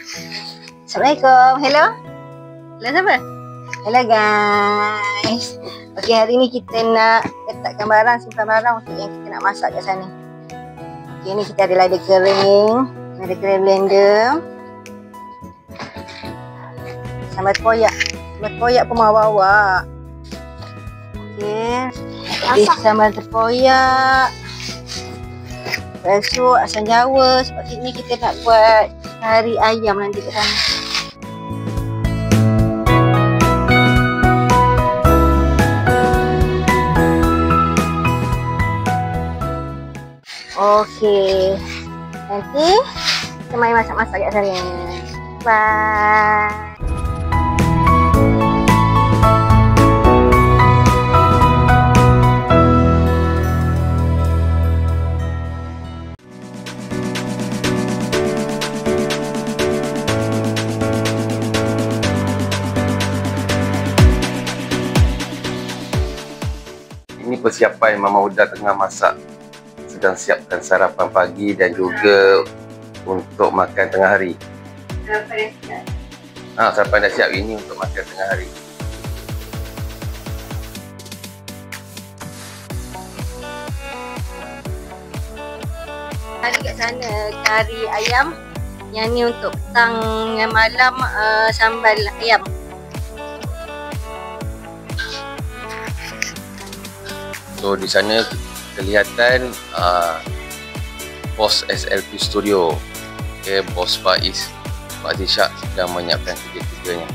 Assalamualaikum. Hello. Hello siapa? Hello guys. Okey, hari ni kita nak letakkan barang, simpan barang untuk yang kita nak masak kat sana. Okey, ni kita ada lada kering, lada kering blender. Sambal tempoyak. Sambal tempoyak pun mau bawa. Okey. Ada sambal tempoyak. Lepas tu asam jawa, sebab ni kita nak buat kari ayam nanti kat sana. Okey. Nanti kita main masak-masak kat sana. Bye. Ini persiapan Mama Huda tengah masak, sedang siapkan sarapan pagi dan juga untuk makan tengah hari. Sarapan dah siap. Sarapan dah siap, ini untuk makan tengah hari. Kari kat sana, kari ayam. Yang ni untuk petang dengan malam, sambal ayam. So di sana kelihatan bos SLP Studio, bos Faiz, Pak Zishak sedang menyiapkan kerja-kerjanya.